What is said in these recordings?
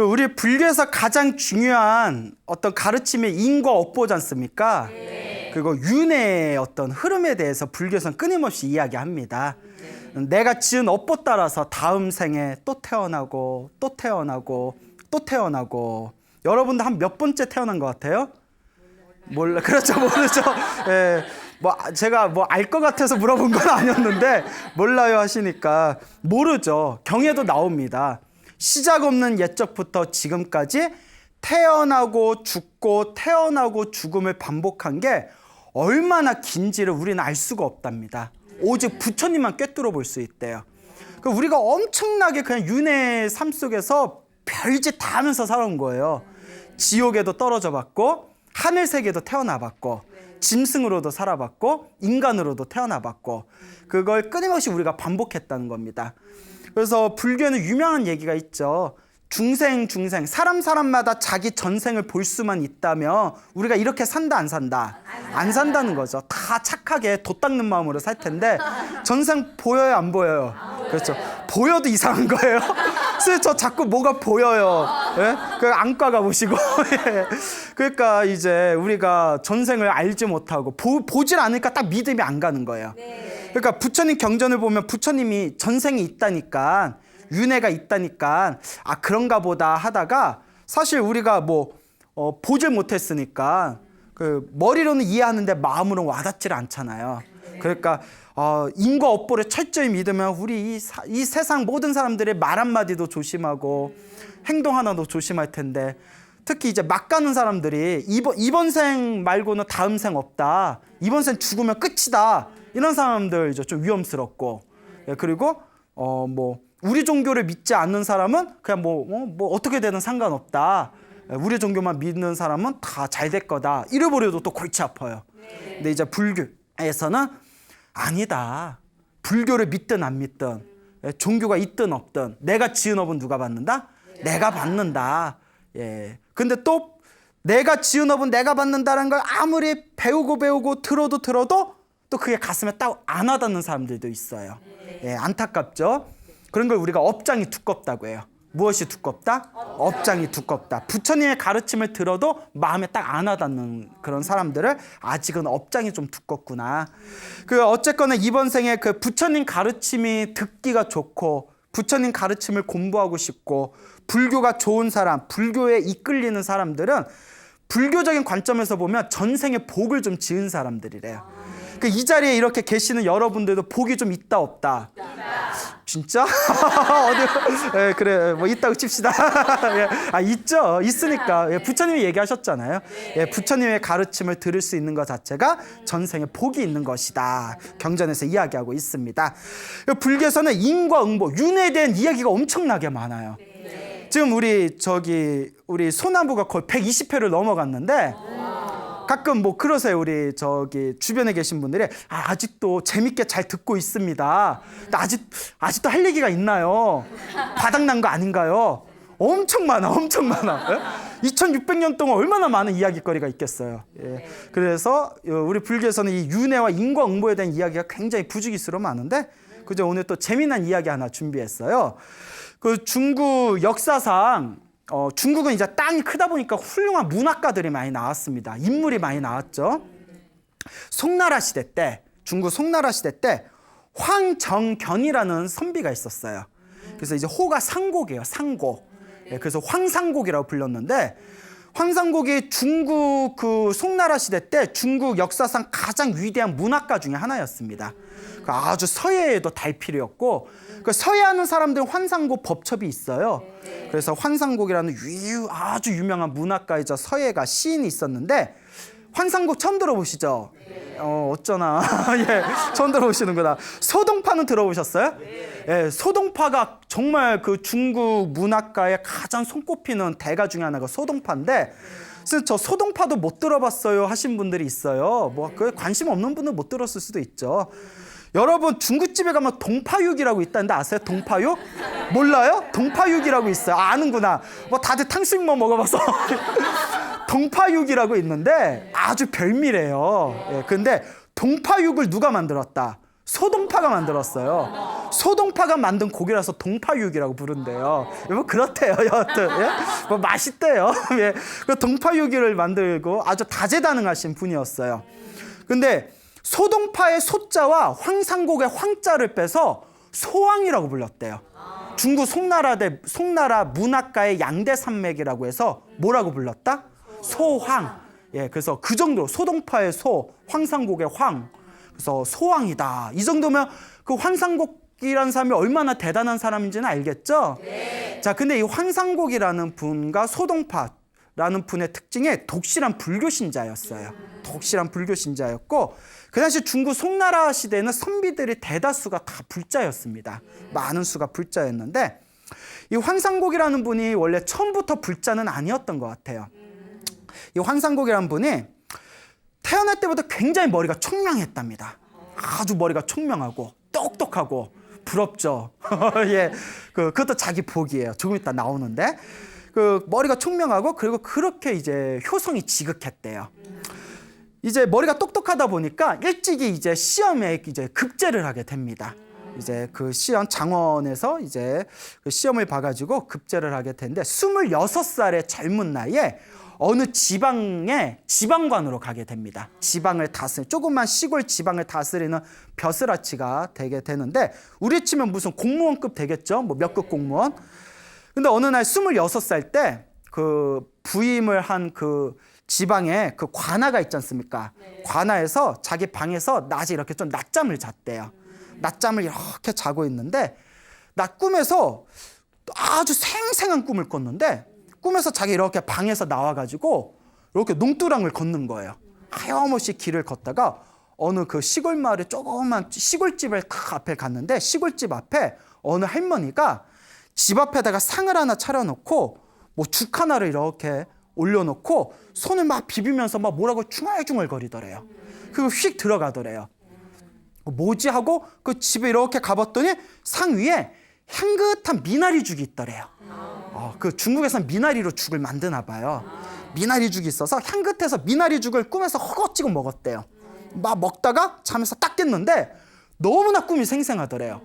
우리 불교에서 가장 중요한 어떤 가르침이 인과 업보지 않습니까? 그리고 윤회의 어떤 흐름에 대해서 불교에서는 끊임없이 이야기합니다. 내가 지은 업보 따라서 다음 생에 또 태어나고 또 태어나고 또 태어나고. 여러분들 한 몇 번째 태어난 것 같아요? 몰라. 그렇죠, 모르죠. 예. 제가 알 것 같아서 물어본 건 아니었는데 몰라요 하시니까 모르죠. 경에도 나옵니다. 시작 없는 옛적부터 지금까지 태어나고 죽고 태어나고 죽음을 반복한 게 얼마나 긴지를 우리는 알 수가 없답니다. 오직 부처님만 꿰뚫어 볼 수 있대요. 우리가 엄청나게 그냥 윤회의 삶 속에서 별짓 다 하면서 살아온 거예요. 지옥에도 떨어져 봤고 하늘 세계도 태어나 봤고 짐승으로도 살아봤고 인간으로도 태어나 봤고 그걸 끊임없이 우리가 반복했다는 겁니다. 그래서 불교에는 유명한 얘기가 있죠. 중생 사람마다 자기 전생을 볼 수만 있다면 우리가 이렇게 산다 안 산다? 안 산다는 거죠. 다 착하게 돛 닦는 마음으로 살 텐데 전생 보여요 안 보여요? 그렇죠. 보여도 이상한 거예요. 그래서 저 자꾸 뭐가 보여요. 예? 그 안과 가보시고. 예. 그러니까 이제 우리가 전생을 알지 못하고 보질 않으니까 딱 믿음이 안 가는 거예요. 그러니까 부처님 경전을 보면 부처님이 전생이 있다니까 윤회가 있다니까 그런가 보다 하다가 사실 우리가 보질 못했으니까 머리로는 이해하는데 마음으로는 와닿지를 않잖아요. 그러니까 인과 업보를 철저히 믿으면 우리 이 세상 모든 사람들의 말 한마디도 조심하고 행동 하나도 조심할 텐데 특히 이제 막 가는 사람들이 이번 생 말고는 다음 생 없다. 이번 생 죽으면 끝이다. 이런 사람들 이제 좀 위험스럽고 그리고 우리 종교를 믿지 않는 사람은 그냥 어떻게 되든 상관없다. 우리 종교만 믿는 사람은 다 잘 될 거다. 이래버려도 또 골치 아파요. 근데 이제 불교에서는 아니다. 불교를 믿든 안 믿든 종교가 있든 없든 내가 지은 업은 누가 받는다? 내가 받는다. 예. 근데 또 내가 지은 업은 내가 받는다는 걸 아무리 배우고 들어도 또 그게 가슴에 딱 안 와닿는 사람들도 있어요. 예, 안타깝죠? 그런 걸 우리가 업장이 두껍다고 해요. 무엇이 두껍다? 업장이 두껍다. 부처님의 가르침을 들어도 마음에 딱 안 와닿는 그런 사람들을 아직은 업장이 좀 두껍구나. 어쨌거나 이번 생에 부처님 가르침이 듣기가 좋고 부처님 가르침을 공부하고 싶고 불교가 좋은 사람, 불교에 이끌리는 사람들은 불교적인 관점에서 보면 전생에 복을 좀 지은 사람들이래요. 이 자리에 이렇게 계시는 여러분들도 복이 좀 있다 없다? 진짜? 어디? 예, 그래 있다고 칩시다. 예, 있죠. 있으니까 부처님이 얘기하셨잖아요. 예, 부처님의 가르침을 들을 수 있는 것 자체가 전생에 복이 있는 것이다. 경전에서 이야기하고 있습니다. 불교에서는 인과 응보, 윤회에 대한 이야기가 엄청나게 많아요. 지금 우리 소나무가 거의 120회를 넘어갔는데 가끔 그러세요. 우리 주변에 계신 분들이 아직도 재밌게 잘 듣고 있습니다. 아직도 할 얘기가 있나요? 바닥난 거 아닌가요? 엄청 많아. 예? 2600년 동안 얼마나 많은 이야기거리가 있겠어요. 예. 그래서 우리 불교에서는 이 윤회와 인과응보에 대한 이야기가 굉장히 부지기수로 많은데 그저 오늘 또 재미난 이야기 하나 준비했어요. 중국 역사상 중국은 이제 땅이 크다 보니까 훌륭한 문학가들이 많이 나왔습니다. 인물이 많이 나왔죠. 중국 송나라 시대 때 황정견이라는 선비가 있었어요. 그래서 이제 호가 상곡이에요. 상곡. 그래서 황상곡이라고 불렸는데 황상곡이 중국 송나라 시대 때 중국 역사상 가장 위대한 문학가 중에 하나였습니다. 아주 서예에도 달필이었고 서예하는 사람들은 환상곡 법첩이 있어요. 그래서 환상곡이라는 아주 유명한 문학가이자 서예가 시인이 있었는데 환상곡 처음 들어보시죠? 어쩌나. 예, 처음 들어보시는구나. 소동파는 들어보셨어요? 예, 소동파가 정말 중국 문학가의 가장 손꼽히는 대가 중에 하나가 소동파인데 그래서 저 소동파도 못 들어봤어요 하신 분들이 있어요. 관심 없는 분은 못 들었을 수도 있죠. 여러분 중국집에 가면 동파육이라고 있다는데 아세요? 동파육? 몰라요? 동파육이라고 있어요. 아는구나. 다들 탕수육만 먹어봐서. 동파육이라고 있는데 아주 별미래요. 예, 근데 동파육을 누가 만들었다? 소동파가 만들었어요. 소동파가 만든 고기라서 동파육이라고 부른대요. 뭐 그렇대요. 여하튼 예? 뭐 맛있대요. 예. 그 동파육을 만들고 아주 다재다능하신 분이었어요. 근데 소동파의 소자와 황상곡의 황자를 빼서 소황이라고 불렀대요. 중국 송나라 문학가의 양대 산맥이라고 해서 뭐라고 불렀다? 소황. 예, 그래서 그 정도로 소동파의 소, 황상곡의 황. 그래서 소황이다. 이 정도면 그 황상곡이라는 사람이 얼마나 대단한 사람인지는 알겠죠? 네. 자, 근데 이 황상곡이라는 분과 소동파라는 분의 특징이 독실한 불교 신자였어요. 독실한 불교 신자였고, 그 당시 중국 송나라 시대에는 선비들이 대다수가 다 불자였습니다. 많은 수가 불자였는데, 이 황상곡이라는 분이 원래 처음부터 불자는 아니었던 것 같아요. 이 황상곡이라는 분이 태어날 때부터 굉장히 머리가 총명했답니다. 아주 머리가 총명하고 똑똑하고 부럽죠. 예, 그것도 자기 복이에요. 조금 이따 나오는데 그 머리가 총명하고 그리고 그렇게 이제 효성이 지극했대요. 이제 머리가 똑똑하다 보니까 일찍이 이제 시험에 이제 급제를 하게 됩니다. 이제 그 시험 장원에서 이제 그 시험을 봐가지고 급제를 하게 되는데 26살의 젊은 나이에 어느 지방의 지방관으로 가게 됩니다. 지방을 조그만 시골 지방을 다스리는 벼슬아치가 되게 되는데 우리 치면 무슨 공무원급 되겠죠? 뭐 몇 급 공무원. 근데 어느 날 26살 때 그 부임을 한 그 지방에 그 관아가 있지 않습니까? 네. 관아에서 자기 방에서 낮에 이렇게 좀 낮잠을 잤대요. 낮잠을 이렇게 자고 있는데 나 꿈에서 아주 생생한 꿈을 꿨는데 꿈에서 자기 이렇게 방에서 나와가지고 이렇게 농두랑을 걷는 거예요. 하염없이 길을 걷다가 어느 그 시골 마을에 조그만 시골집을 딱 앞에 갔는데 시골집 앞에 어느 할머니가 집 앞에다가 상을 하나 차려놓고 뭐 죽 하나를 이렇게 올려놓고 손을 막 비비면서 막 뭐라고 중얼중얼 거리더래요. 그리고 휙 들어가더래요. 뭐지 하고 그 집에 이렇게 가봤더니 상 위에 향긋한 미나리죽이 있더래요. 그 중국에서는 미나리로 죽을 만드나 봐요. 미나리죽이 있어서 향긋해서 미나리죽을 꿈에서 허겁지겁 먹었대요. 막 먹다가 잠에서 딱 깼는데 너무나 꿈이 생생하더래요.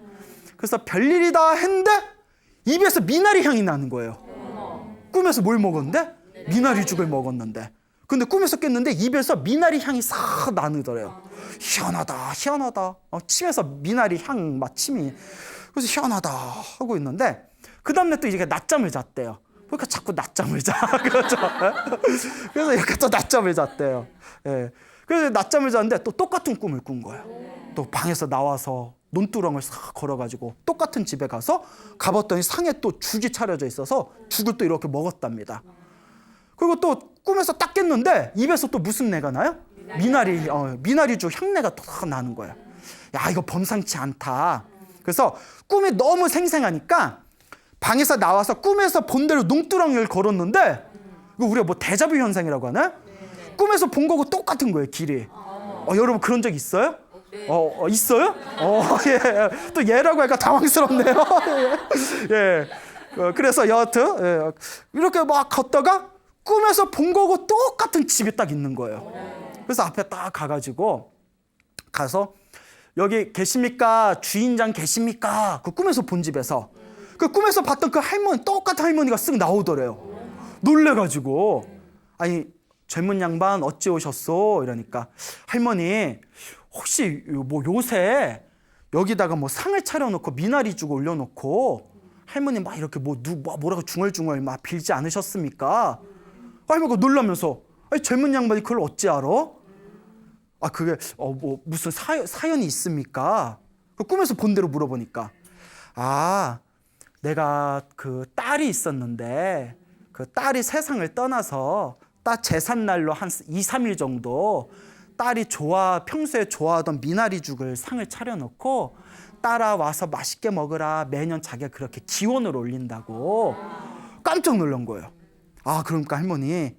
그래서 별일이다 했는데 입에서 미나리 향이 나는 거예요. 꿈에서 뭘 먹었는데? 미나리죽을 먹었는데. 근데 꿈에서 깼는데 입에서 미나리 향이 싹 나더래요. 희한하다, 희한하다. 침에서 미나리 향 마침이. 그래서 희한하다 하고 있는데 그 다음날 또 이렇게 낮잠을 잤대요. 그러니까 자꾸 낮잠을 자. 그렇죠? 그래서 이렇게 또 낮잠을 잤대요. 예. 그래서 낮잠을 잤는데 또 똑같은 꿈을 꾼 거예요. 또 방에서 나와서 논두렁을 싹 걸어가지고 똑같은 집에 가서 가봤더니 상에 또 죽이 차려져 있어서 죽을 또 이렇게 먹었답니다. 그리고 또 꿈에서 딱 깼는데 입에서 또 무슨 내가 나요? 미나리죽 향내가 또 나는 거예요. 야, 이거 범상치 않다. 그래서 꿈이 너무 생생하니까 방에서 나와서 꿈에서 본 대로 농두렁을 걸었는데 이거 우리가 뭐 데자뷰 현상이라고 하나? 꿈에서 본 거고 똑같은 거예요, 길이. 여러분 그런 적 있어요? 있어요? 예. 또 얘라고 하니까 당황스럽네요. 예. 그래서 여하튼 예. 이렇게 막 걷다가 꿈에서 본 거고 똑같은 집이 딱 있는 거예요. 그래서 앞에 딱 가가지고 가서 여기 계십니까? 주인장 계십니까? 그 꿈에서 본 집에서 그 꿈에서 봤던 그 할머니 똑같은 할머니가 쓱 나오더래요. 놀래가지고 아니 젊은 양반 어찌 오셨소? 이러니까 할머니 혹시 뭐 요새 여기다가 뭐 상을 차려놓고 미나리죽 올려놓고 할머니 막 이렇게 뭐라고 중얼중얼 막 빌지 않으셨습니까? 할머니가 놀라면서 아니 젊은 양반이 그걸 어찌 알아? 그게 뭐 무슨 사연이 있습니까? 그 꿈에서 본 대로 물어보니까 내가 그 딸이 있었는데 그 딸이 세상을 떠나서 딸 제삿날로 한 2, 3일 정도 딸이 평소에 좋아하던 미나리죽을 상을 차려놓고 딸아 와서 맛있게 먹으라 매년 자기가 그렇게 기원을 올린다고 깜짝 놀란 거예요. 그러니까 할머니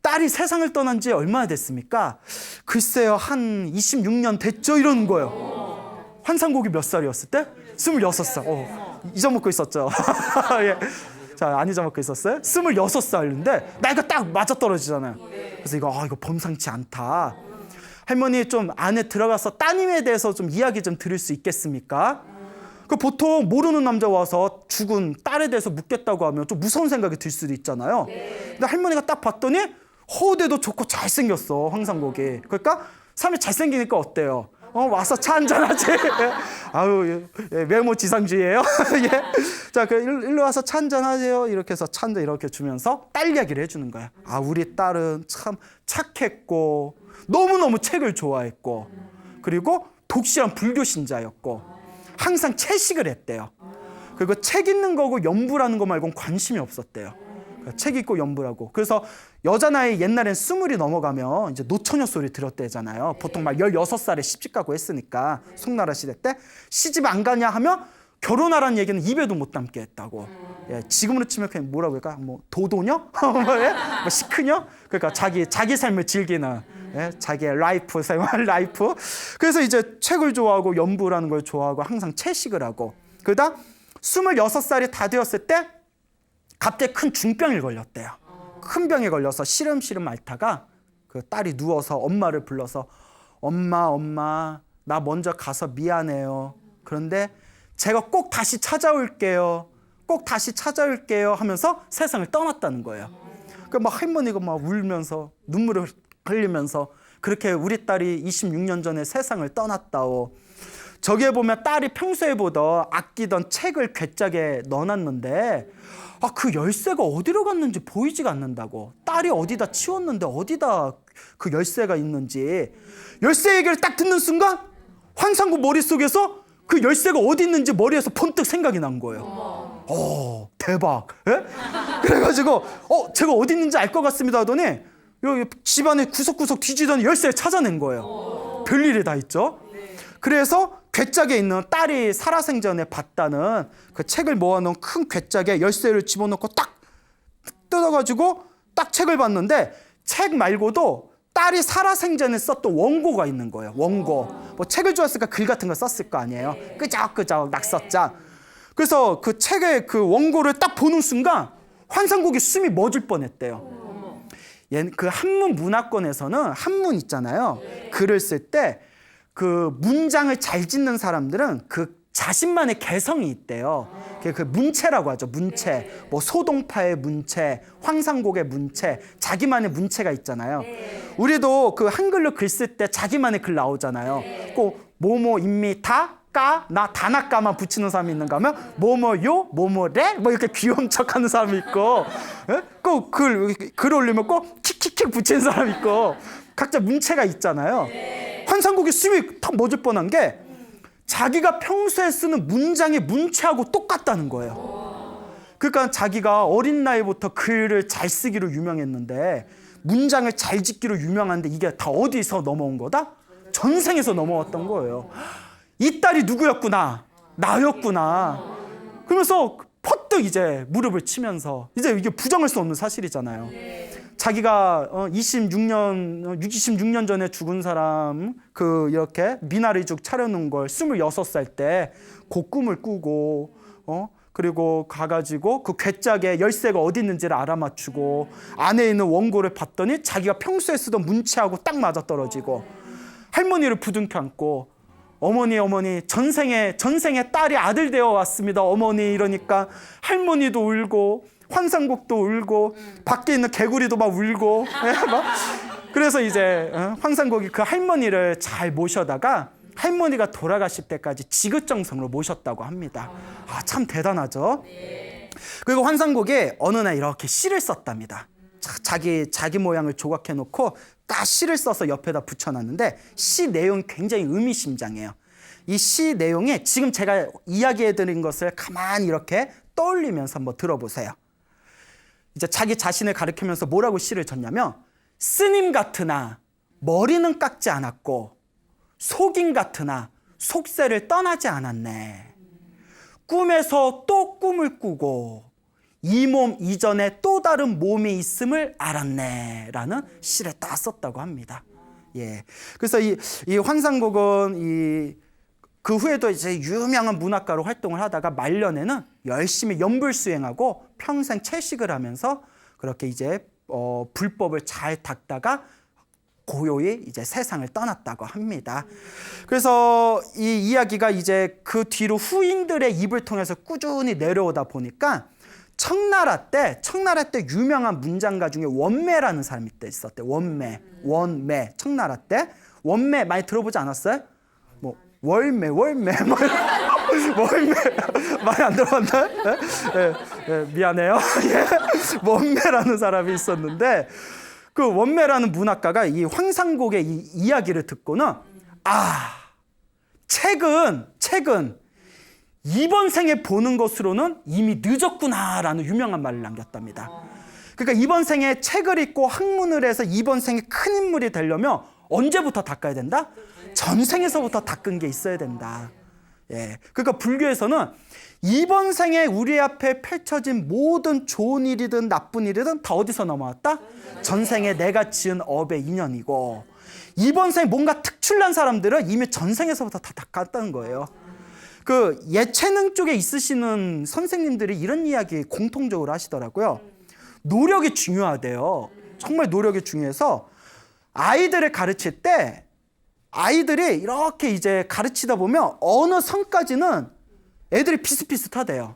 딸이 세상을 떠난 지 얼마나 됐습니까? 글쎄요 한 26년 됐죠 이러는 거예요. 환상곡이 몇 살이었을 때? 26살. 잊어먹고 있었죠. 예. 자, 안 잊어먹고 있었어요? 26살인데 나이가 딱 맞아떨어지잖아요. 그래서 이거 범상치 않다. 할머니 좀 안에 들어가서 따님에 대해서 좀 이야기 좀 들을 수 있겠습니까? 그 보통 모르는 남자 와서 죽은 딸에 대해서 묻겠다고 하면 좀 무서운 생각이 들 수도 있잖아요. 근데 할머니가 딱 봤더니 허우대도 좋고 잘생겼어, 황상복이. 그러니까 사람이 잘생기니까 어때요? 와서 차 한잔하지. 아유, 외모 지상주의예요. 예. 자, 일로 와서 차 한잔하세요. 이렇게 해서 차 한잔 이렇게 주면서 딸 이야기를 해주는 거야. 아, 우리 딸은 참 착했고 너무너무 책을 좋아했고 그리고 독실한 불교 신자였고 항상 채식을 했대요. 그리고 책 읽는 거고 연부라는 거 말고는 관심이 없었대요. 책 읽고 연부라고. 그래서 여자 나이 옛날엔 20이 넘어가면 이제 노처녀 소리 들었대잖아요. 보통 막 16살에 시집 가고 했으니까 송나라 시대 때 시집 안 가냐 하면 결혼하라는 얘기는 입에도 못 담게 했다고. 예, 지금으로 치면 그냥 뭐라고 할까? 뭐 도도녀? 뭐 시크녀? 그러니까 자기 삶을 즐기는 예, 자기의 라이프 생활 라이프. 그래서 이제 책을 좋아하고 연부라는 걸 좋아하고 항상 채식을 하고 그러다 26살이 다 되었을 때 갑자기 큰 중병이 걸렸대요. 큰 병에 걸려서 시름시름 앓다가 그 딸이 누워서 엄마를 불러서 엄마 나 먼저 가서 미안해요. 그런데 제가 꼭 다시 찾아올게요. 꼭 다시 찾아올게요 하면서 세상을 떠났다는 거예요. 그 막 할머니가 막 울면서 눈물을 흘리면서 그렇게 우리 딸이 26년 전에 세상을 떠났다오. 저기에 보면 딸이 평소에 보던 아끼던 책을 괴짝에 넣어놨는데 그 열쇠가 어디로 갔는지 보이지가 않는다고. 딸이 어디다 치웠는데 어디다 그 열쇠가 있는지. 열쇠 얘기를 딱 듣는 순간 황상국 머릿속에서 그 열쇠가 어디 있는지 머리에서 번뜩 생각이 난 거예요. 대박. 예? 그래가지고 제가 어디 있는지 알 것 같습니다 하더니 여기 집안에 구석구석 뒤지더니 열쇠를 찾아낸 거예요. 별일이 다 있죠. 그래서 괴짝에 있는 딸이 살아생전에 봤다는 그 책을 모아놓은 큰 괴짝에 열쇠를 집어넣고 딱 뜯어가지고 딱 책을 봤는데 책 말고도 딸이 살아생전에 썼던 원고가 있는 거예요. 원고. 뭐 책을 좋아했으니까 글 같은 거 썼을 거 아니에요. 끄적끄적 낙서장. 그래서 그 책의 그 원고를 딱 보는 순간 환상국이 숨이 멎을 뻔했대요. 그 한문 문화권에서는 한문 있잖아요. 글을 쓸 때 그 문장을 잘 짓는 사람들은 그 자신만의 개성이 있대요. 그 문체라고 하죠. 문체. 뭐 소동파의 문체, 황상곡의 문체, 자기만의 문체가 있잖아요. 우리도 그 한글로 글 쓸 때 자기만의 글 나오잖아요. 꼭 뭐뭐 인미 다 까, 나 다나까만 붙이는 사람이 있는가 하면 뭐뭐요, 뭐뭐래 뭐 이렇게 귀여운 척하는 사람이 있고 꼭 글 올리면 꼭 킥킥킥 붙이는 사람이 있고 각자 문체가 있잖아요. 환상국이 숨이 탁 멎을 뻔한 게 자기가 평소에 쓰는 문장의 문체하고 똑같다는 거예요. 그러니까 자기가 어린 나이부터 글을 잘 쓰기로 유명했는데 문장을 잘 짓기로 유명한데 이게 다 어디서 넘어온 거다? 전생에서 넘어왔던 거예요. 이 딸이 누구였구나, 나였구나. 그러면서 퍼뜩 이제 무릎을 치면서 이제 이게 부정할 수 없는 사실이잖아요. 자기가 26년 전에 죽은 사람 이렇게 미나리죽 차려놓은 걸 26살 때 그 꿈을 꾸고 그리고 가가지고 그 괴짝에 열쇠가 어디 있는지를 알아맞추고 안에 있는 원고를 봤더니 자기가 평소에 쓰던 문체하고 딱 맞아떨어지고 할머니를 부둥켜 안고 어머니 전생에 딸이 아들 되어 왔습니다 어머니 이러니까 할머니도 울고 황상국도 울고 밖에 있는 개구리도 막 울고 그래서 이제 황상국이 그 할머니를 잘 모셔다가 할머니가 돌아가실 때까지 지긋정성으로 모셨다고 합니다. 참 대단하죠. 그리고 황상국이 어느 날 이렇게 시를 썼답니다. 자기 모양을 조각해 놓고 딱 시를 써서 옆에다 붙여놨는데 시 내용이 굉장히 의미심장해요. 이 시 내용에 지금 제가 이야기해드린 것을 가만히 이렇게 떠올리면서 한번 들어보세요. 이제 자기 자신을 가리키면서 뭐라고 시를 졌냐면 스님 같으나 머리는 깎지 않았고 속인 같으나 속세를 떠나지 않았네. 꿈에서 또 꿈을 꾸고 이 몸 이전에 또 다른 몸이 있음을 알았네 라는 시를 딱 썼다고 합니다. 예. 그래서 이 황상국은 그 후에도 이제 유명한 문학가로 활동을 하다가 말년에는 열심히 연불수행하고 평생 채식을 하면서 그렇게 이제 불법을 잘 닦다가 고요히 이제 세상을 떠났다고 합니다. 그래서 이 이야기가 이제 그 뒤로 후인들의 입을 통해서 꾸준히 내려오다 보니까 청나라 때 유명한 문장가 중에 원매라는 사람이 있었대요. 원매. 청나라 때 원매 많이 들어보지 않았어요? 뭐 월매 뭐 월매 많이 안 들어봤나요? 미안해요. 원매라는 사람이 있었는데 그 원매라는 문학가가 이 황상곡의 이 이야기를 듣고는 책은 이번 생에 보는 것으로는 이미 늦었구나라는 유명한 말을 남겼답니다. 그러니까 이번 생에 책을 읽고 학문을 해서 이번 생에 큰 인물이 되려면 언제부터 닦아야 된다? 전생에서부터 닦은 게 있어야 된다. 그러니까 불교에서는 이번 생에 우리 앞에 펼쳐진 모든 좋은 일이든 나쁜 일이든 다 어디서 넘어왔다? 전생에 내가 지은 업의 인연이고, 이번 생에 뭔가 특출난 사람들은 이미 전생에서부터 다 닦았다는 거예요. 그 예체능 쪽에 있으시는 선생님들이 이런 이야기 공통적으로 하시더라고요. 노력이 중요하대요. 정말 노력이 중요해서 아이들을 가르칠 때 아이들이 이렇게 이제 가르치다 보면 어느 선까지는 애들이 비슷비슷하대요.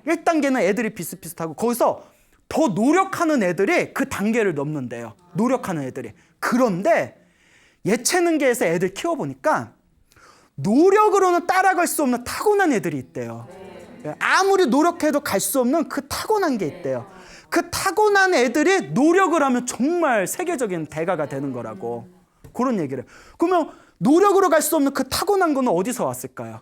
1단계는 애들이 비슷비슷하고 거기서 더 노력하는 애들이 그 단계를 넘는데요. 노력하는 애들이. 그런데 예체능계에서 애들 키워보니까 노력으로는 따라갈 수 없는 타고난 애들이 있대요. 아무리 노력해도 갈 수 없는 그 타고난 게 있대요. 그 타고난 애들이 노력을 하면 정말 세계적인 대가가 되는 거라고 그런 얘기를. 그러면 노력으로 갈 수 없는 그 타고난 거는 어디서 왔을까요?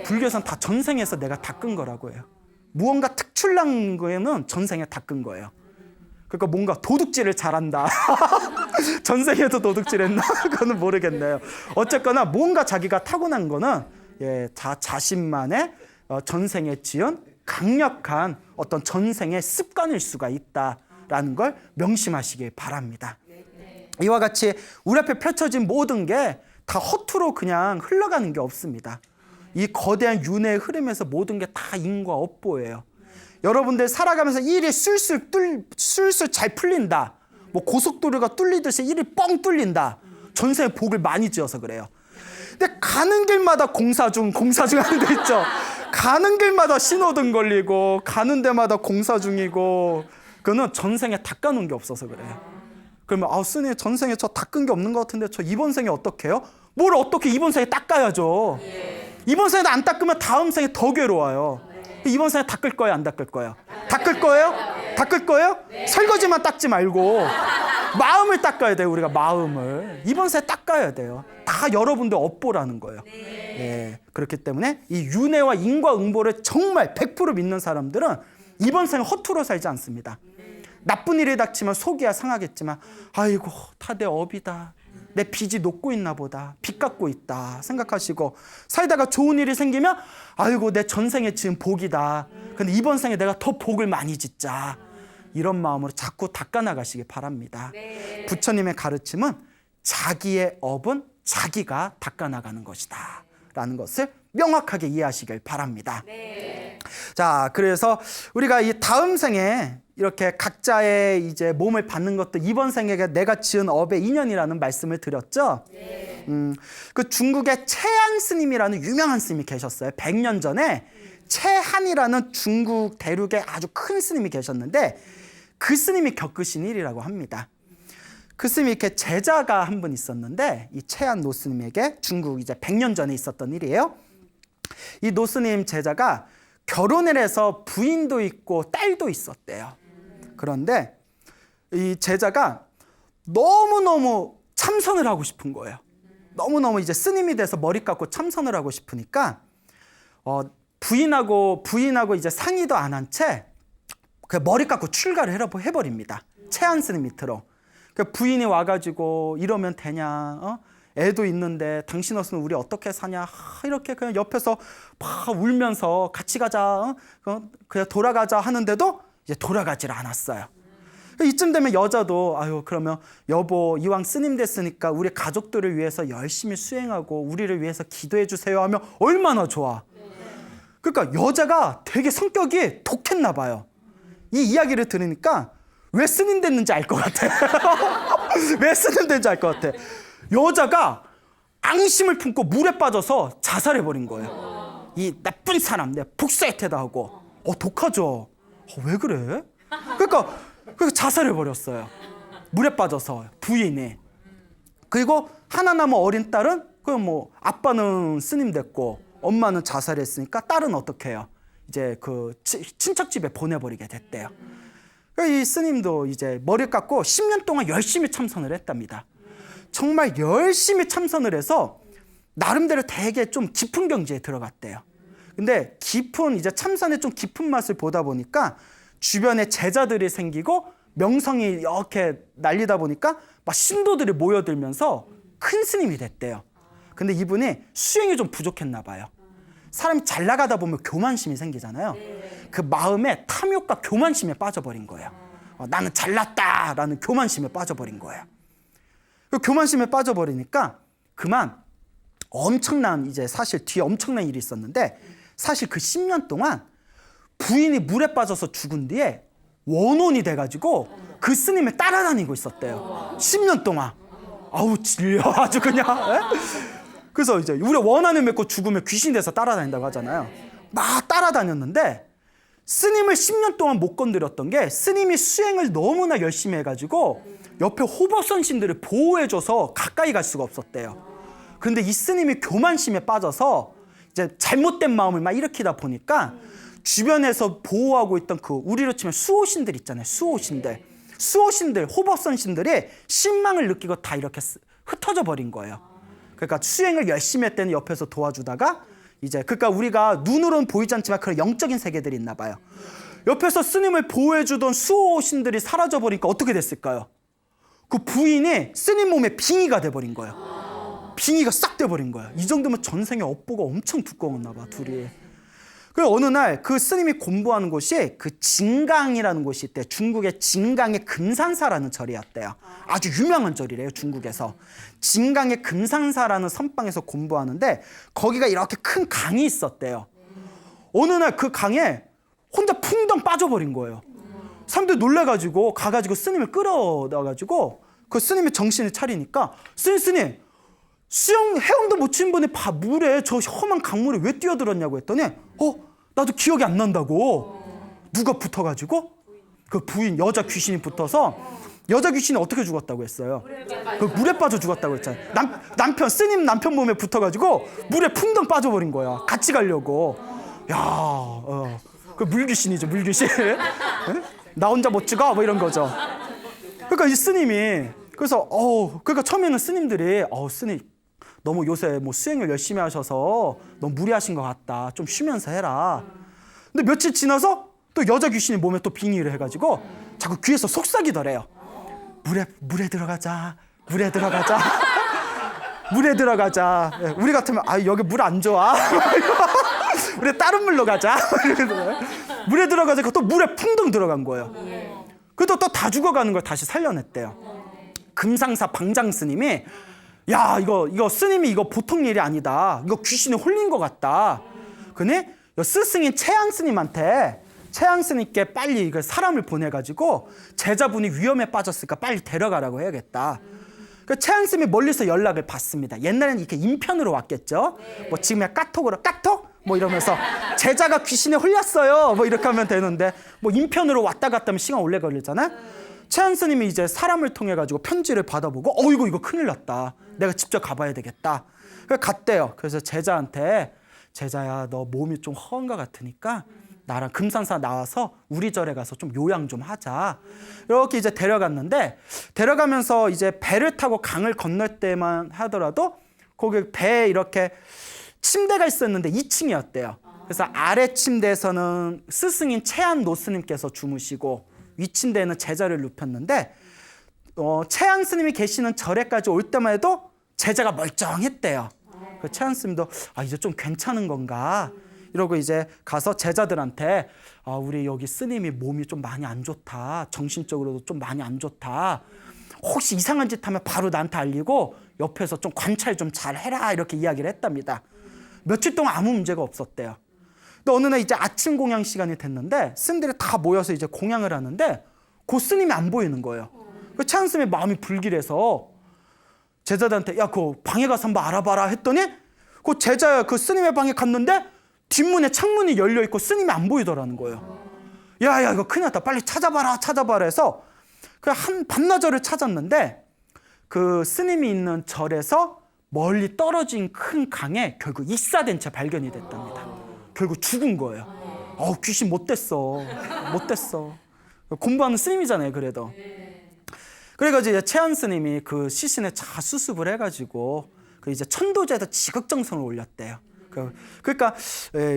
불교에서는 다 전생에서 내가 닦은 거라고 해요. 무언가 특출난 거에는 전생에 닦은 거예요. 그러니까 뭔가 도둑질을 잘한다. 전생에도 도둑질했나? 그거는 모르겠네요. 어쨌거나 뭔가 자기가 타고난 거는 자신만의 전생에 지은 강력한 어떤 전생의 습관일 수가 있다라는 걸 명심하시길 바랍니다. 이와 같이 우리 앞에 펼쳐진 모든 게 다 허투루 그냥 흘러가는 게 없습니다. 이 거대한 윤회의 흐름에서 모든 게 다 인과 업보예요. 여러분들 살아가면서 일이 술술 잘 풀린다. 뭐 고속도로가 뚫리듯이 일이 뻥 뚫린다. 전생에 복을 많이 지어서 그래요. 근데 가는 길마다 공사 중 하는 데 있죠. 가는 길마다 신호등 걸리고 가는 데마다 공사 중이고 그거는 전생에 닦아놓은 게 없어서 그래요. 그러면 스님 전생에 저 닦은 게 없는 것 같은데 저 이번 생에 어떻게 해요? 뭘 어떻게 이번 생에 닦아야죠. 이번 생에도 안 닦으면 다음 생에 더 괴로워요. 이번 생에 닦을 거예요, 안 닦을 거예요? 닦을 거예요? 닦을 거예요? 설거지만 닦지 말고 마음을 닦아야 돼요. 우리가 마음을 이번 생에 닦아야 돼요. 다 여러분들 업보라는 거예요. 그렇기 때문에 이 윤회와 인과응보를 정말 100% 믿는 사람들은 이번 생에 허투루 살지 않습니다. 나쁜 일이 닥치면 속이야 상하겠지만 아이고 다 내 업이다. 내 빚이 녹고 있나 보다. 빚 갖고 있다 생각하시고 살다가 좋은 일이 생기면 아이고 내 전생에 지은 복이다. 근데 이번 생에 내가 더 복을 많이 짓자. 이런 마음으로 자꾸 닦아나가시기 바랍니다. 부처님의 가르침은 자기의 업은 자기가 닦아나가는 것이다 라는 것을 명확하게 이해하시길 바랍니다. 자, 그래서 우리가 이 다음 생에 이렇게 각자의 이제 몸을 받는 것도 이번 생에 내가 지은 업의 인연이라는 말씀을 드렸죠. 그 중국의 채한 스님이라는 유명한 스님이 계셨어요. 100년 전에 채한이라는 중국 대륙의 아주 큰 스님이 계셨는데 그 스님이 겪으신 일이라고 합니다. 그 스님이 이렇게 제자가 한 분 있었는데 이 채한 노스님에게 중국 이제 100년 전에 있었던 일이에요. 이 노스님 제자가 결혼을 해서 부인도 있고 딸도 있었대요. 그런데 이 제자가 너무너무 참선을 하고 싶은 거예요. 너무너무 이제 스님이 돼서 머리 깎고 참선을 하고 싶으니까 부인하고 이제 상의도 안 한 채 머리 깎고 출가를 해버립니다. 채한 스님 밑으로. 부인이 와가지고 이러면 되냐? 애도 있는데 당신 없으면 우리 어떻게 사냐? 이렇게 그냥 옆에서 막 울면서 같이 가자, 그냥 돌아가자 하는데도 이제 돌아가질 않았어요. 이쯤 되면 여자도 그러면 여보 이왕 스님 됐으니까 우리 가족들을 위해서 열심히 수행하고 우리를 위해서 기도해 주세요 하면 얼마나 좋아. 그러니까 여자가 되게 성격이 독했나 봐요. 이 이야기를 들으니까 왜 스님 됐는지 알 것 같아. 왜 스님 됐는지 알 것 같아. 여자가 앙심을 품고 물에 빠져서 자살해버린 거예요. 이 나쁜 사람, 내가 복수했다 하고. 독하죠. 왜 그래? 그러니까 자살해버렸어요. 물에 빠져서 부인이. 그리고 하나 남은 어린 딸은 뭐 아빠는 스님 됐고 엄마는 자살했으니까 딸은 어떻게 해요? 이제 그 친척 집에 보내버리게 됐대요. 이 스님도 이제 머리 깎고 10년 동안 열심히 참선을 했답니다. 정말 열심히 참선을 해서 나름대로 되게 좀 깊은 경지에 들어갔대요. 근데 깊은 이제 참선의 좀 깊은 맛을 보다 보니까 주변에 제자들이 생기고 명성이 이렇게 날리다 보니까 막 신도들이 모여들면서 큰 스님이 됐대요. 근데 이분이 수행이 좀 부족했나 봐요. 사람이 잘 나가다 보면 교만심이 생기잖아요. 그 마음에 탐욕과 교만심에 빠져버린 거예요. 나는 잘났다라는 교만심에 빠져버린 거예요. 그 교만심에 빠져버리니까 그만 엄청난 이제 사실 뒤에 엄청난 일이 있었는데 사실 그 10년 동안 부인이 물에 빠져서 죽은 뒤에 원혼이 돼가지고 그 스님을 따라다니고 있었대요. 10년 동안. 아우 질려 아주 그냥. 그래서 이제 우리 원한을 맺고 죽으면 귀신이 돼서 따라다닌다고 하잖아요. 막 따라다녔는데 스님을 10년 동안 못 건드렸던 게 스님이 수행을 너무나 열심히 해가지고 옆에 호법선신들을 보호해줘서 가까이 갈 수가 없었대요. 그런데 이 스님이 교만심에 빠져서 이제 잘못된 마음을 막 일으키다 보니까 주변에서 보호하고 있던 그 우리로 치면 수호신들 있잖아요. 수호신들, 호법선신들이 신망을 느끼고 다 이렇게 흩어져 버린 거예요. 그러니까 수행을 열심히 할 때는 옆에서 도와주다가 이제 그러니까 우리가 눈으로는 보이지 않지만 그런 영적인 세계들이 있나 봐요. 옆에서 스님을 보호해주던 수호신들이 사라져 버리니까 어떻게 됐을까요? 그 부인이 스님 몸에 빙의가 돼버린 거예요. 빙의가 싹 돼버린 거예요. 이 정도면 전생에 업보가 엄청 두꺼웠나 봐 둘이. 그래서 어느 날 그 스님이 공부하는 곳이 그 진강이라는 곳이 있대요. 중국의 진강의 금산사라는 절이었대요. 아주 유명한 절이래요. 중국에서. 진강의 금산사라는 선방에서 공부하는데 거기가 이렇게 큰 강이 있었대요. 어느 날 그 강에 혼자 풍덩 빠져버린 거예요. 사람들이 놀라가지고 가가지고 스님을 끌어다가지고 그 스님이 정신을 차리니까 스님 수영 헤엄도 못 치는 분이 물에 저 험한 강물에 왜 뛰어들었냐고 했더니 나도 기억이 안 난다고. 누가 붙어가지고 그 부인 여자 귀신이 붙어서 여자 귀신이 어떻게 죽었다고 했어요? 그 물에 빠져 죽었다고 했잖아요. 남편 스님 남편 몸에 붙어가지고 물에 풍덩 빠져버린 거야. 같이 가려고. 그 물귀신이죠 물귀신. 나 혼자 못 죽어 뭐 이런 거죠. 그러니까 이 스님이 그래서 그러니까 처음에는 스님들이 스님 너무 요새 뭐 수행을 열심히 하셔서 너무 무리하신 것 같다. 좀 쉬면서 해라. 근데 며칠 지나서 또 여자 귀신이 몸에 또 빙의를 해가지고 자꾸 귀에서 속삭이더래요. 물에 들어가자. 물에 들어가자. 물에 들어가자. 우리 같으면 여기 물 안 좋아. 우리 다른 물로 가자. 물에 들어가자. 또 물에 풍덩 들어간 거예요. 그래도 또 다 죽어가는 걸 다시 살려냈대요. 금상사 방장 스님이 이거 스님이 이거 보통 일이 아니다. 이거 귀신에 홀린 것 같다. 근데 스승인 채안 스님께 빨리 사람을 보내가지고 제자분이 위험에 빠졌으니까 빨리 데려가라고 해야겠다. 그 채안 스님이 멀리서 연락을 받습니다. 옛날에는 이렇게 인편으로 왔겠죠. 뭐 지금야 까톡으로 까톡 뭐 이러면서 제자가 귀신에 홀렸어요. 뭐 이렇게 하면 되는데 뭐 인편으로 왔다 갔다 하면 시간 오래 걸리잖아요. 채안 스님이 이제 사람을 통해 가지고 편지를 받아보고 이거 큰일 났다. 내가 직접 가봐야 되겠다. 그래서 갔대요. 그래서 제자한테 제자야 너 몸이 좀 허한 것 같으니까 나랑 금산사 나와서 우리 절에 가서 좀 요양 좀 하자. 이렇게 이제 데려갔는데 데려가면서 이제 배를 타고 강을 건널 때만 하더라도 거기 배에 이렇게 침대가 있었는데 2층이었대요. 그래서 아래 침대에서는 스승인 채안 노스님께서 주무시고 위 침대에는 제자를 눕혔는데 채안 스님이 계시는 절에까지 올 때만 해도 제자가 멀쩡했대요. 그 채안 스님도 이제 좀 괜찮은 건가 이러고 이제 가서 제자들한테 우리 여기 스님이 몸이 좀 많이 안 좋다. 정신적으로도 좀 많이 안 좋다. 혹시 이상한 짓 하면 바로 나한테 알리고 옆에서 좀 관찰 좀 잘 해라 이렇게 이야기를 했답니다. 며칠 동안 아무 문제가 없었대요. 근데 어느 날 이제 아침 공양 시간이 됐는데 스님들이 다 모여서 이제 공양을 하는데 그 스님이 안 보이는 거예요. 그 최한 스님의 마음이 불길해서 제자들한테 야, 그 방에 가서 한번 알아봐라 했더니 그 제자 그 스님의 방에 갔는데 뒷문에 창문이 열려 있고 스님이 안 보이더라는 거예요. 야, 이거 큰일 났다. 빨리 찾아봐라 해서 그 한 반나절을 찾았는데 그 스님이 있는 절에서 멀리 떨어진 큰 강에 결국 익사된 채 발견이 됐답니다. 결국 죽은 거예요. 귀신 못 됐어. 공부하는 스님이잖아요, 그래도. 그래가지고 이제 최한 스님이 그 시신에 잘 수습을 해가지고 그 이제 천도제에다 지극정성을 올렸대요. 그러니까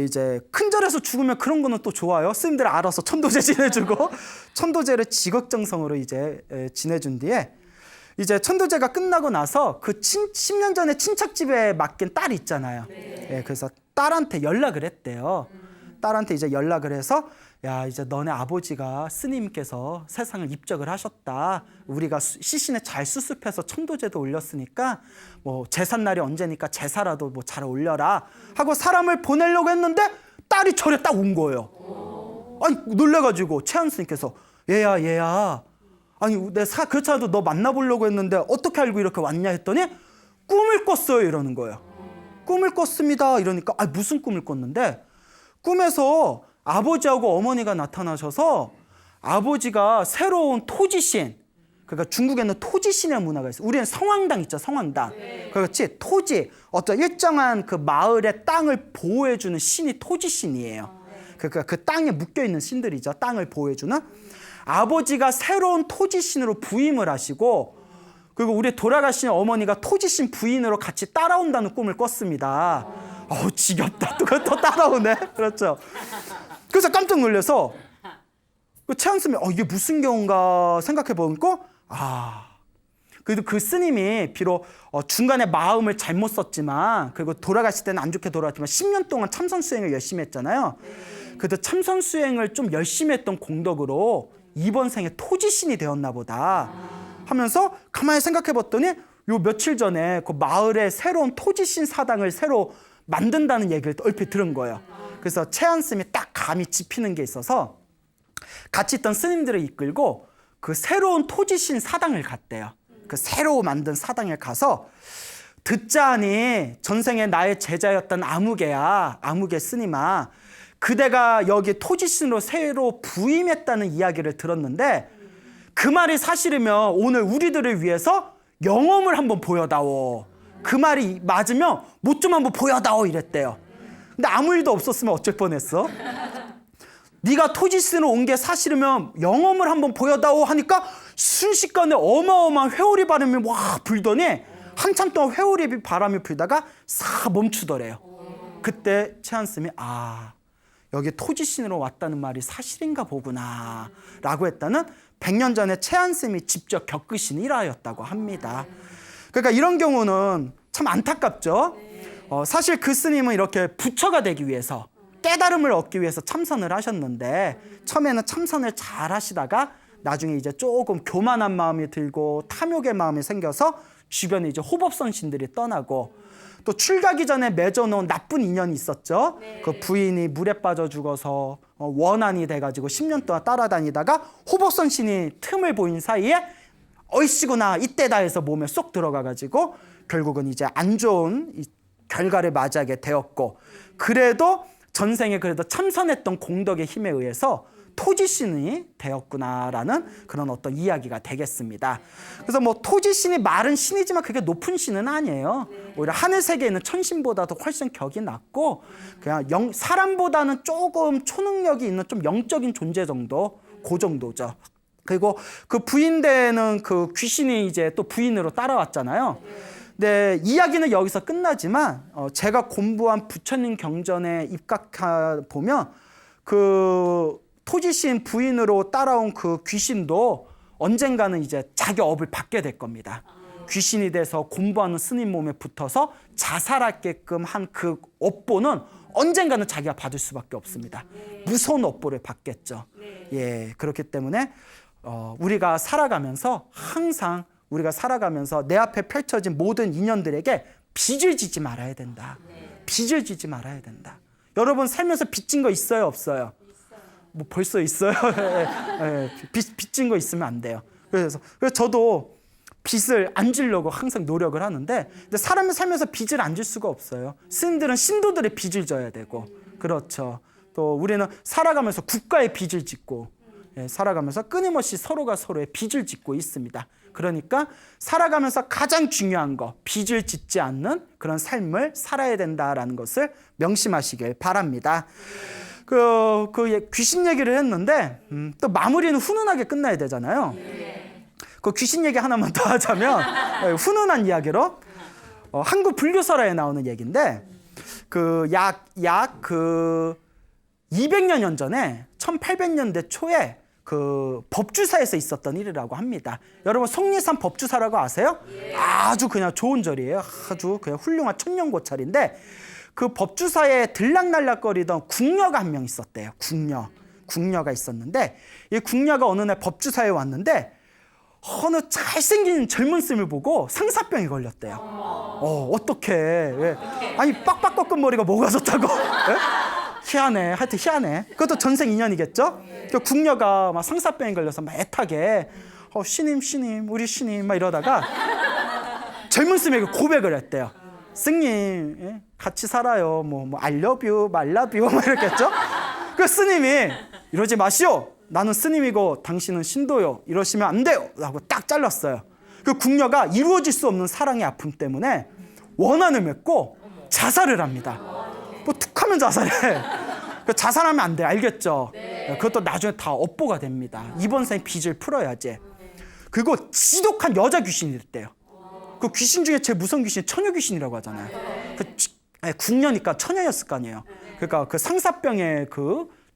이제 큰 절에서 죽으면 그런 거는 또 좋아요. 스님들 알아서 천도제 지내주고 천도제를 지극정성으로 이제 지내준 뒤에 이제 천도제가 끝나고 나서 그 10년 전에 친척집에 맡긴 딸이 있잖아요. 그래서 딸한테 연락을 했대요. 딸한테 이제 연락을 해서 야, 이제 너네 아버지가 스님께서 세상을 입적을 하셨다. 우리가 시신에 잘 수습해서 천도제도 올렸으니까 뭐 제삿날이 언제니까 제사라도 뭐 잘 올려라 하고 사람을 보내려고 했는데 딸이 절에 딱 온 거예요. 아니, 놀래가지고 최한 스님께서 얘야 아니 그렇지 않아도 너 만나보려고 했는데 어떻게 알고 이렇게 왔냐 했더니 꿈을 꿨어요 이러는 거예요. 꿈을 꿨습니다 이러니까 무슨 꿈을 꿨는데 꿈에서 아버지하고 어머니가 나타나셔서 아버지가 새로운 토지신, 그러니까 중국에는 토지신의 문화가 있어요. 우리는 성황당 있죠, 성황당. 그렇지, 토지, 어떤 일정한 그 마을의 땅을 보호해주는 신이 토지신이에요. 그러니까 그 땅에 묶여있는 신들이죠, 땅을 보호해주는. 아버지가 새로운 토지신으로 부임을 하시고 그리고 우리 돌아가신 어머니가 토지신 부인으로 같이 따라온다는 꿈을 꿨습니다. 지겹다. 또 따라오네. 그렇죠. 그래서 깜짝 놀라서 최한 스님이 이게 무슨 경우인가 생각해 보니까 그래도 그 스님이 비록 중간에 마음을 잘못 썼지만 그리고 돌아가실 때는 안 좋게 돌아갔지만 10년 동안 참선 수행을 열심히 했잖아요. 그래도 참선 수행을 좀 열심히 했던 공덕으로 이번 생에 토지신이 되었나 보다 하면서 가만히 생각해 봤더니 요 며칠 전에 그 마을에 새로운 토지신 사당을 새로 만든다는 얘기를 얼핏 들은 거예요. 그래서 최한 스님이 딱 감이 짚히는 게 있어서 같이 있던 스님들을 이끌고 그 새로운 토지신 사당을 갔대요. 그 새로 만든 사당에 가서 듣자하니 전생에 나의 제자였던 아무개 스님아, 그대가 여기 토지신으로 새로 부임했다는 이야기를 들었는데 그 말이 사실이면 오늘 우리들을 위해서 영험을 한번 보여다오. 그 말이 맞으면 못 좀 한번 보여다오 이랬대요. 근데 아무 일도 없었으면 어쩔 뻔했어? 네가 토지신으로 온 게 사실이면 영험을 한번 보여다오 하니까 순식간에 어마어마한 회오리 바람이 와 불더니 한참 동안 회오리 바람이 불다가 싹 멈추더래요. 그때 최한 스님이 여기 토지신으로 왔다는 말이 사실인가 보구나 라고 했다는 100년 전에 최한 스님이 직접 겪으신 일화였다고 합니다. 그러니까 이런 경우는 참 안타깝죠. 사실 그 스님은 이렇게 부처가 되기 위해서 깨달음을 얻기 위해서 참선을 하셨는데 처음에는 참선을 잘 하시다가 나중에 이제 조금 교만한 마음이 들고 탐욕의 마음이 생겨서 주변에 이제 호법선신들이 떠나고 또 출가기 전에 맺어놓은 나쁜 인연이 있었죠. 그 부인이 물에 빠져 죽어서 원한이 돼가지고 10년 동안 따라다니다가 호법선신이 틈을 보인 사이에 어이씨구나 이때다 해서 몸에 쏙 들어가가지고 결국은 이제 안 좋은 결과를 맞이하게 되었고 그래도 전생에 그래도 참선했던 공덕의 힘에 의해서 토지신이 되었구나라는 그런 어떤 이야기가 되겠습니다. 그래서 뭐 토지신이 말은 신이지만 그게 높은 신은 아니에요. 오히려 하늘 세계에 있는 천신보다도 훨씬 격이 낮고 그냥 사람보다는 조금 초능력이 있는 좀 영적인 존재 정도, 그 정도죠. 그리고 그 부인되는 그 귀신이 이제 또 부인으로 따라왔잖아요. 네, 이야기는 여기서 끝나지만 제가 공부한 부처님 경전에 입각해 보면 그 토지신 부인으로 따라온 그 귀신도 언젠가는 이제 자기 업을 받게 될 겁니다. 귀신이 돼서 공부하는 스님 몸에 붙어서 자살하게끔 한 그 업보는 언젠가는 자기가 받을 수밖에 없습니다. 무서운 업보를 받겠죠. 예, 그렇기 때문에 우리가 살아가면서 항상 우리가 살아가면서 내 앞에 펼쳐진 모든 인연들에게 빚을 지지 말아야 된다. 빚을 지지 말아야 된다. 여러분 살면서 빚진 거 있어요, 없어요? 뭐 벌써 있어요. 빚진 거 있으면 안 돼요. 그래서 저도 빚을 안 지려고 항상 노력을 하는데, 근데 사람이 살면서 빚을 안 질 수가 없어요. 스님들은 신도들의 빚을 져야 되고, 그렇죠. 또 우리는 살아가면서 국가의 빚을 짓고, 살아가면서 끊임없이 서로가 서로의 빚을 짓고 있습니다. 그러니까 살아가면서 가장 중요한 거, 빚을 짓지 않는 그런 삶을 살아야 된다라는 것을 명심하시길 바랍니다. 귀신 얘기를 했는데 또 마무리는 훈훈하게 끝나야 되잖아요. 그 귀신 얘기 하나만 더 하자면 훈훈한 이야기로 한국 불교설화에 나오는 얘기인데 약 200년 전에 1800년대 초에 법주사에서 있었던 일이라고 합니다. 여러분 속리산 법주사라고 아세요? 아주 그냥 좋은 절이에요. 아주 그냥 훌륭한 천년고찰인데 그 법주사에 들락날락거리던 궁녀가 한 명 있었대요. 궁녀가 있었는데 이 궁녀가 어느 날 법주사에 왔는데 어느 잘생긴 젊은 스님을 보고 상사병에 걸렸대요. 어떡해. 아니 빡빡 꺾은 머리가 뭐가 좋다고. 희한해. 하여튼 희한해. 그것도 전생 인연이겠죠? 그 궁녀가 막 상사병에 걸려서 막 애타게 신임 우리 신임 막 이러다가 젊은 스님에게 고백을 했대요. 스님 같이 살아요. 뭐 I love you, my love you 막 이랬겠죠? 그 스님이 이러지 마시오. 나는 스님이고 당신은 신도요. 이러시면 안 돼요. 라고 딱 잘랐어요. 그 궁녀가 이루어질 수 없는 사랑의 아픔 때문에 원한을 맺고 자살을 합니다. 뭐 툭하면 자살해. 자살하면 안 돼. 알겠죠? 그것도 나중에 다 업보가 됩니다. 이번 생에 빚을 풀어야지. 그리고 지독한 여자 귀신이 됐대요. 그 귀신 중에 제일 무서운 귀신이 처녀 귀신이라고 하잖아요. 궁녀니까 처녀였을 거 아니에요. 그러니까 그 상사병에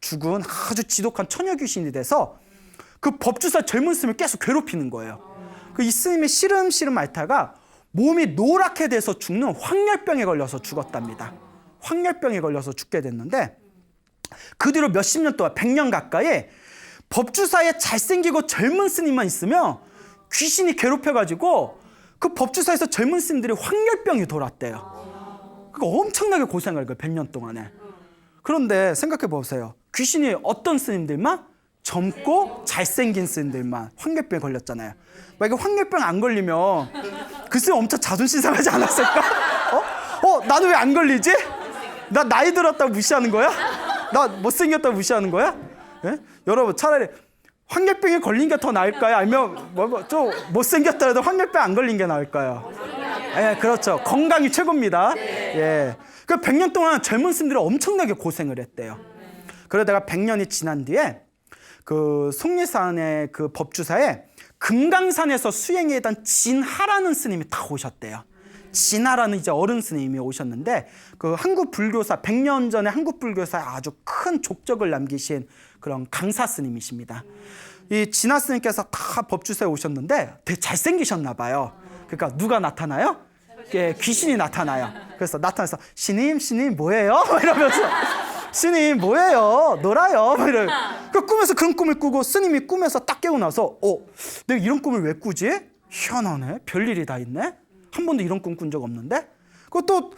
죽은 아주 지독한 처녀 귀신이 돼서 그 법주사 젊은 스님을 계속 괴롭히는 거예요. 이 스님이 시름시름 앓다가 몸이 노랗게 돼서 죽는 황열병에 걸려서 죽었답니다. 황열병에 걸려서 죽게 됐는데 그 뒤로 몇십 년 동안 100년 가까이 법주사에 잘생기고 젊은 스님만 있으면 귀신이 괴롭혀가지고 그 법주사에서 젊은 스님들이 황열병이 돌았대요. 그러니까 엄청나게 고생을 거예요. 100년 동안에. 그런데 생각해 보세요. 귀신이 어떤 스님들만? 젊고 잘생긴 스님들만 황열병에 걸렸잖아요. 만약에 황열병 안 걸리면 그 스님 엄청 자존심 상하지 않았을까? 나는 왜 안 걸리지? 나 나이 들었다고 무시하는 거야? 나 못생겼다고 무시하는 거야? 예? 여러분 차라리 황열병에 걸린 게 더 나을까요? 아니면 좀 못생겼더라도 황열병 안 걸린 게 나을까요? 예, 그렇죠. 건강이 최고입니다. 예. 그 100년 동안 젊은 스님들이 엄청나게 고생을 했대요. 그러다가 100년이 지난 뒤에 그 속리산의 그 법주사에 금강산에서 수행에 있던 진하라는 스님이 다 오셨대요. 진하라는 이제 어른 스님이 오셨는데 그 한국 불교사 100년 전에 한국 불교사에 아주 큰 족적을 남기신 그런 강사 스님이십니다. 이 진하 스님께서 다 법주사에 오셨는데 되게 잘생기셨나 봐요. 그러니까 누가 나타나요? 귀신이 나타나요. 그래서 나타나서 신임 뭐예요? 이러면서 스님 뭐예요? 놀아요? 그 꿈에서 그런 꿈을 꾸고 스님이 꿈에서 딱 깨고 나서 내가 이런 꿈을 왜 꾸지? 희한하네. 별일이 다 있네. 한 번도 이런 꿈 꾼 적 없는데? 그것도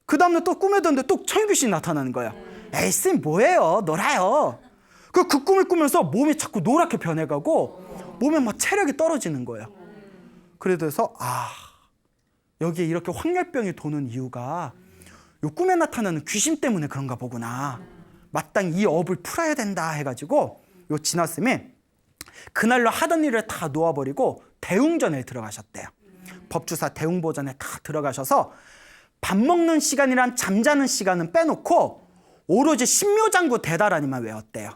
그 다음날 또 꿈에 뒀는데 또 천귀신이 나타나는 거예요. 에이 스님 뭐예요? 놀아요. 그 꿈을 꾸면서 몸이 자꾸 노랗게 변해가고 몸에 막 체력이 떨어지는 거예요. 그래서 여기에 이렇게 황열병이 도는 이유가 요 꿈에 나타나는 귀신 때문에 그런가 보구나. 마땅히 이 업을 풀어야 된다 해가지고 요 진화스님이 그날로 하던 일을 다 놓아버리고 대웅전에 들어가셨대요. 법주사 대웅보전에 다 들어가셔서 밥 먹는 시간이란 잠자는 시간은 빼놓고 오로지 신묘장구 대다라니만 외웠대요.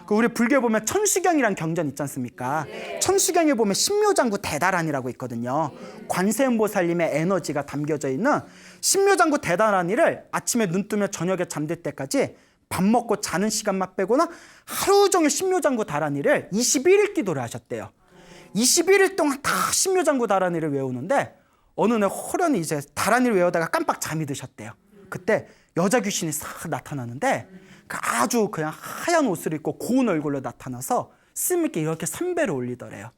우리 불교에 보면 천수경이라는 경전 있지 않습니까? 천수경에 보면 신묘장구 대다란이라고 있거든요. 관세음보살님의 에너지가 담겨져 있는 신묘장구 대다란이를 아침에 눈 뜨면 저녁에 잠들 때까지 밥 먹고 자는 시간만 빼고는 하루 종일 신묘장구 다란이를 21일 기도를 하셨대요. 21일 동안 다 신묘장구 다란이를 외우는데 어느 날 호련히 이제 다란이를 외우다가 깜빡 잠이 드셨대요. 그때 여자 귀신이 싹 나타나는데 아주 그냥 하얀 옷을 입고 고운 얼굴로 나타나서 스님께 이렇게 삼배를 올리더래요.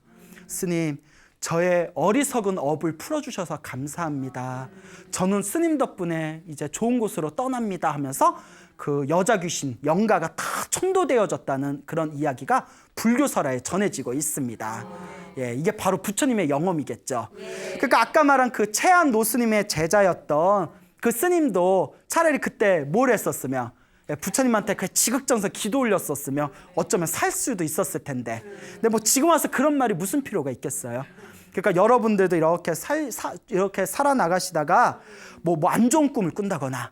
스님, 저의 어리석은 업을 풀어주셔서 감사합니다. 저는 스님 덕분에 이제 좋은 곳으로 떠납니다 하면서 그 여자 귀신 영가가 다 천도되어졌다는 그런 이야기가 불교설화에 전해지고 있습니다. 예, 이게 바로 부처님의 영험이겠죠. 그러니까 아까 말한 그 채안 노스님의 제자였던 그 스님도 차라리 그때 뭘 했었으면, 부처님한테 그 지극정서 기도 올렸었으면 어쩌면 살 수도 있었을 텐데, 근데 뭐 지금 와서 그런 말이 무슨 필요가 있겠어요. 그러니까 여러분들도 이렇게 살아나가시다가 뭐 안 좋은 꿈을 꾼다거나,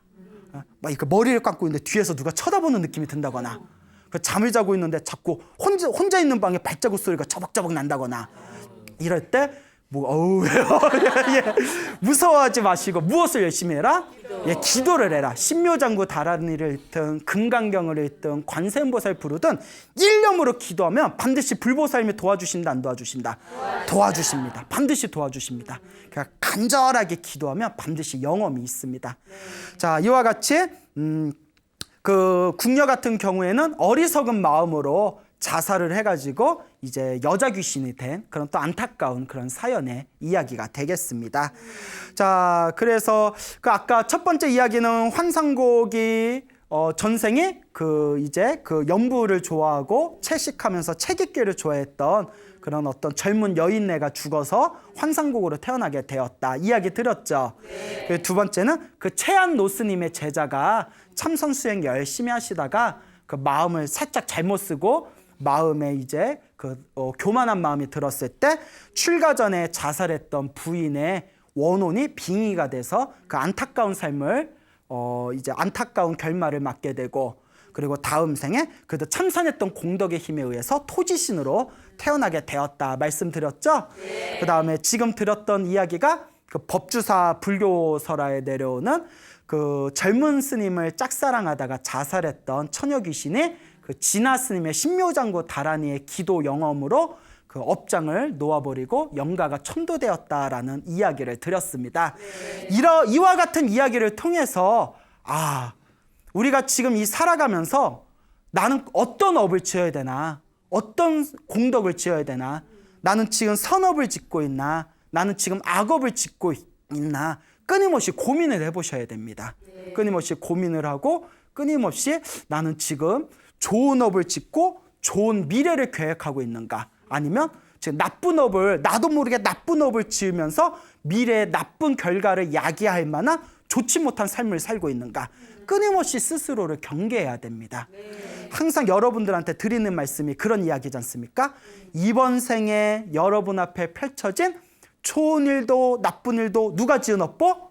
막 이렇게 머리를 감고 있는데 뒤에서 누가 쳐다보는 느낌이 든다거나, 잠을 자고 있는데 자꾸 혼자 있는 방에 발자국 소리가 저벅저벅 난다거나, 이럴 때 예, 무서워하지 마시고 무엇을 열심히 해라? 예, 기도를 해라. 신묘장구 다란이를 읽든 금강경을 읽든 관세음보살 부르든 일념으로 기도하면 반드시 불보살님이 도와주신다, 안 도와주신다? 도와주십니다. 반드시 도와주십니다. 그러니까 간절하게 기도하면 반드시 영험이 있습니다. 자, 이와 같이 그 궁녀 같은 경우에는 어리석은 마음으로 자살을 해가지고 이제 여자 귀신이 된 그런 또 안타까운 그런 사연의 이야기가 되겠습니다. 자, 그래서 그 아까 첫 번째 이야기는 환상곡이 전생에 이제 그 연부를 좋아하고 채식하면서 책 읽기를 좋아했던 그런 어떤 젊은 여인네가 죽어서 환상곡으로 태어나게 되었다 이야기 들었죠. 네. 두 번째는 그 채안 노스님의 제자가 참선 수행 열심히 하시다가 그 마음을 살짝 잘못 쓰고 마음에 이제 교만한 마음이 들었을 때 출가 전에 자살했던 부인의 원혼이 빙의가 돼서 그 안타까운 삶을 이제 안타까운 결말을 맞게 되고, 그리고 다음 생에 그도 참선했던 공덕의 힘에 의해서 토지신으로 태어나게 되었다 말씀드렸죠. 네. 그 다음에 지금 들었던 이야기가 그 법주사 불교설화에 내려오는 그 젊은 스님을 짝사랑하다가 자살했던 처녀 귀신이 그 진화 스님의 신묘장구 다란이의 기도 영험으로 그 업장을 놓아버리고 영가가 천도되었다라는 이야기를 드렸습니다. 네. 이와 같은 이야기를 통해서 우리가 지금 이 살아가면서 나는 어떤 업을 지어야 되나, 어떤 공덕을 지어야 되나, 나는 지금 선업을 짓고 있나, 나는 지금 악업을 짓고 있나, 끊임없이 고민을 해보셔야 됩니다. 네. 끊임없이 고민을 하고 끊임없이 나는 지금 좋은 업을 짓고 좋은 미래를 계획하고 있는가, 아니면 지금 나쁜 업을, 나도 모르게 나쁜 업을 지으면서 미래의 나쁜 결과를 야기할 만한 좋지 못한 삶을 살고 있는가, 끊임없이 스스로를 경계해야 됩니다. 항상 여러분들한테 드리는 말씀이 그런 이야기지 않습니까? 이번 생에 여러분 앞에 펼쳐진 좋은 일도 나쁜 일도 누가 지은 업보?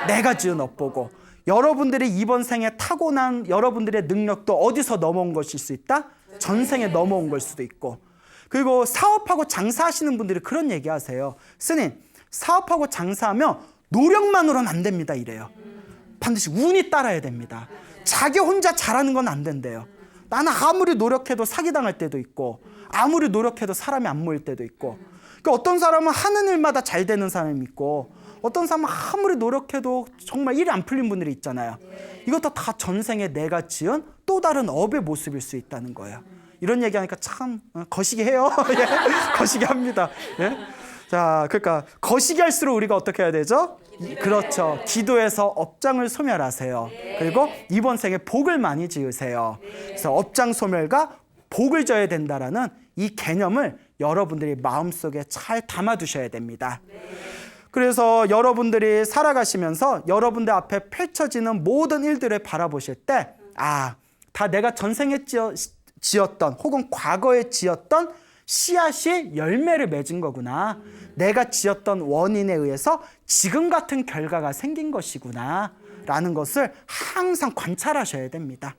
내가 지은 업보고, 여러분들이 이번 생에 타고난 여러분들의 능력도 어디서 넘어온 것일 수 있다? 전생에 넘어온 걸 수도 있고. 그리고 사업하고 장사하시는 분들이 그런 얘기 하세요. 스님, 사업하고 장사하면 노력만으로는 안 됩니다 이래요. 반드시 운이 따라야 됩니다. 자기 혼자 잘하는 건 안 된대요. 나는 아무리 노력해도 사기당할 때도 있고, 아무리 노력해도 사람이 안 모일 때도 있고, 그러니까 어떤 사람은 하는 일마다 잘 되는 사람이 있고, 어떤 사람은 아무리 노력해도 정말 일이 안 풀린 분들이 있잖아요. 이것도 다 전생에 내가 지은 또 다른 업의 모습일 수 있다는 거예요. 이런 얘기하니까 참 거시기해요. 예, 거시기합니다. 예? 자, 그러니까 거시기할수록 우리가 어떻게 해야 되죠? 그렇죠. 기도해서 업장을 소멸하세요. 그리고 이번 생에 복을 많이 지으세요. 그래서 업장 소멸과 복을 져야 된다라는 이 개념을 여러분들이 마음속에 잘 담아두셔야 됩니다. 그래서 여러분들이 살아가시면서 여러분들 앞에 펼쳐지는 모든 일들을 바라보실 때, 다 내가 전생에 지었던 혹은 과거에 지었던 씨앗이 열매를 맺은 거구나. 내가 지었던 원인에 의해서 지금 같은 결과가 생긴 것이구나 라는 것을 항상 관찰하셔야 됩니다.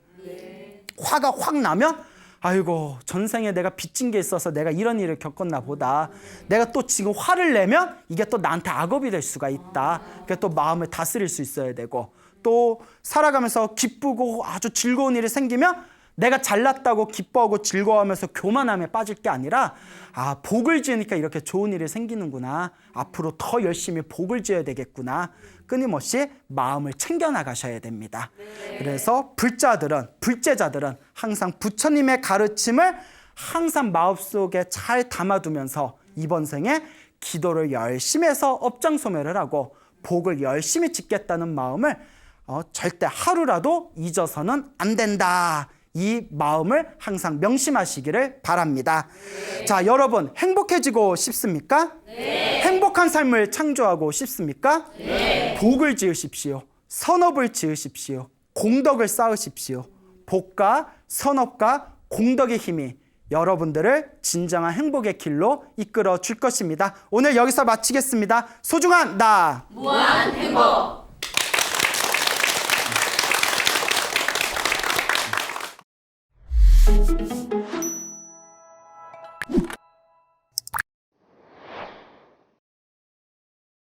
화가 확 나면 아이고, 전생에 내가 빚진 게 있어서 내가 이런 일을 겪었나 보다. 내가 또 지금 화를 내면 이게 또 나한테 악업이 될 수가 있다. 그러니까 또 마음을 다스릴 수 있어야 되고, 또 살아가면서 기쁘고 아주 즐거운 일이 생기면 내가 잘났다고 기뻐하고 즐거워하면서 교만함에 빠질 게 아니라, 복을 지으니까 이렇게 좋은 일이 생기는구나. 앞으로 더 열심히 복을 지어야 되겠구나. 끊임없이 마음을 챙겨나가셔야 됩니다. 그래서 불제자들은 항상 부처님의 가르침을 항상 마음속에 잘 담아두면서 이번 생에 기도를 열심히 해서 업장소매를 하고 복을 열심히 짓겠다는 마음을 절대 하루라도 잊어서는 안 된다. 이 마음을 항상 명심하시기를 바랍니다. 자, 여러분 행복해지고 싶습니까? 행복한 삶을 창조하고 싶습니까? 복을 지으십시오. 선업을 지으십시오. 공덕을 쌓으십시오. 복과 선업과 공덕의 힘이 여러분들을 진정한 행복의 길로 이끌어 줄 것입니다. 오늘 여기서 마치겠습니다. 소중한 나 무한 행복.